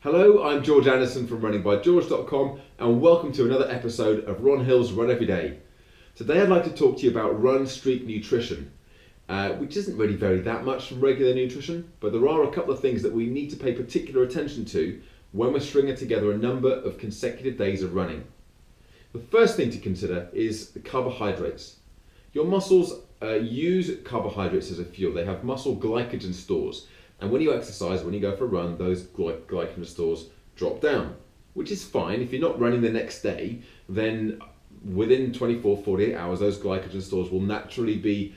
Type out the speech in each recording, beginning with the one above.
Hello, I'm George Anderson from runningbygeorge.com and welcome to another episode of Ron Hill's Run Every Day. Today I'd like to talk to you about Run Streak Nutrition, which isn't really very that much from regular nutrition, but there are a couple of things that we need to pay particular attention to when we're stringing together a number of consecutive days of running. The first thing to consider is the carbohydrates. Your muscles use carbohydrates as a fuel. They have muscle glycogen stores. And when you exercise, when you go for a run, those glycogen stores drop down, which is fine. If you're not running the next day, then within 24, 48 hours, those glycogen stores will naturally be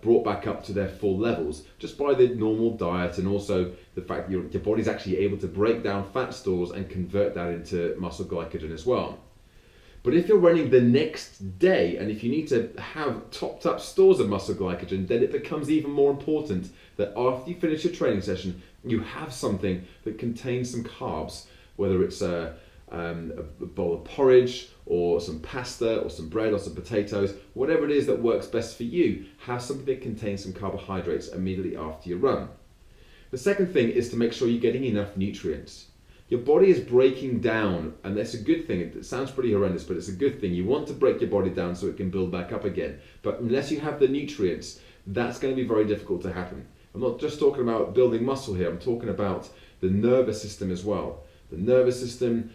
brought back up to their full levels, just by the normal diet and also the fact that your body's actually able to break down fat stores and convert that into muscle glycogen as well. But if you're running the next day, and if you need to have topped up stores of muscle glycogen, then it becomes even more important that after you finish your training session, you have something that contains some carbs, whether it's a bowl of porridge or some pasta or some bread or some potatoes, whatever it is that works best for you, have something that contains some carbohydrates immediately after your run. The second thing is to make sure you're getting enough nutrients. Your body is breaking down, and that's a good thing. It sounds pretty horrendous, but it's a good thing. You want to break your body down so it can build back up again. But unless you have the nutrients, that's going to be very difficult to happen. I'm not just talking about building muscle here. I'm talking about the nervous system as well. The nervous system,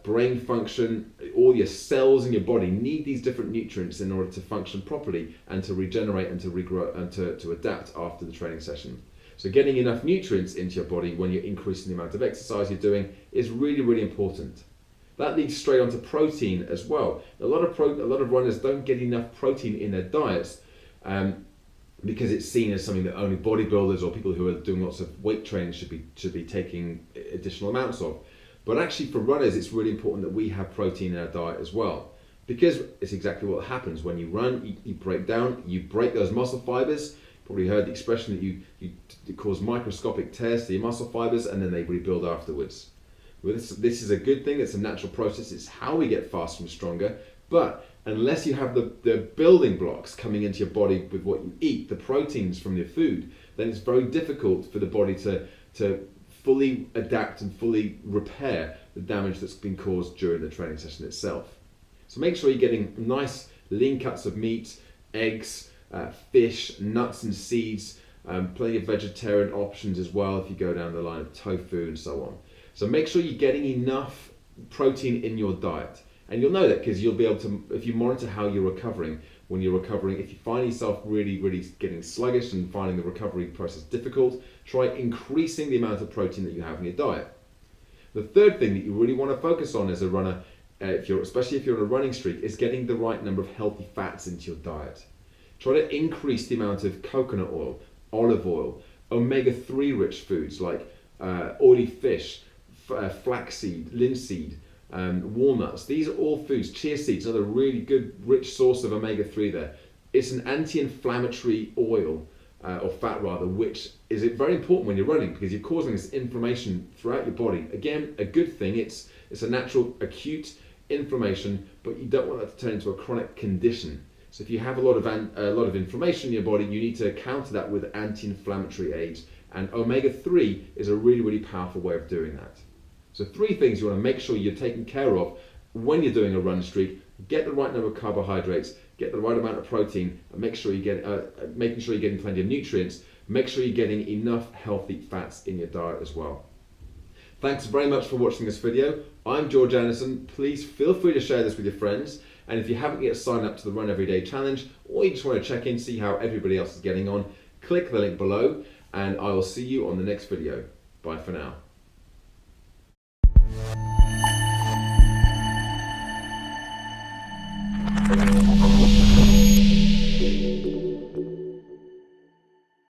brain function, all your cells in your body need these different nutrients in order to function properly and to regenerate and to regrow and to adapt after the training session. So getting enough nutrients into your body when you're increasing the amount of exercise you're doing is really, really important. That leads straight onto protein as well. A lot of runners don't get enough protein in their diets because it's seen as something that only bodybuilders or people who are doing lots of weight training should be taking additional amounts of. But actually for runners, it's really important that we have protein in our diet as well, because it's exactly what happens when you run. You break down, you break those muscle fibers. Probably heard the expression that you cause microscopic tears to your muscle fibers and then they rebuild afterwards. Well, this is a good thing. It's a natural process. It's how we get faster and stronger. But unless you have the building blocks coming into your body with what you eat, the proteins from your food, then it's very difficult for the body to fully adapt and fully repair the damage that's been caused during the training session itself. So make sure you're getting nice lean cuts of meat, eggs, fish, nuts and seeds, plenty of vegetarian options as well if you go down the line of tofu and so on. So make sure you're getting enough protein in your diet. And you'll know that because you'll be able to, if you monitor how you're recovering, when you're recovering, if you find yourself really, really getting sluggish and finding the recovery process difficult, try increasing the amount of protein that you have in your diet. The third thing that you really want to focus on as a runner, especially if you're on a running streak, is getting the right number of healthy fats into your diet. Try to increase the amount of coconut oil, olive oil, omega-3 rich foods like oily fish, flaxseed, linseed, walnuts. These are all foods. Chia seeds, another really good rich source of omega-3 there. It's an anti-inflammatory oil, or fat rather, which is very important when you're running because you're causing this inflammation throughout your body. Again, a good thing. It's a natural acute inflammation, but you don't want that to turn into a chronic condition. So if you have a lot of inflammation in your body, you need to counter that with anti-inflammatory aids. And omega-3 is a really, really powerful way of doing that. So 3 things you want to make sure you're taking care of when you're doing a run streak. Get the right number of carbohydrates, get the right amount of protein, and make sure making sure you're getting plenty of nutrients. Make sure you're getting enough healthy fats in your diet as well. Thanks very much for watching this video. I'm George Anderson. Please feel free to share this with your friends. And if you haven't yet signed up to the Run Every Day Challenge, or you just want to check in, see how everybody else is getting on, click the link below, and I will see you on the next video. Bye for now.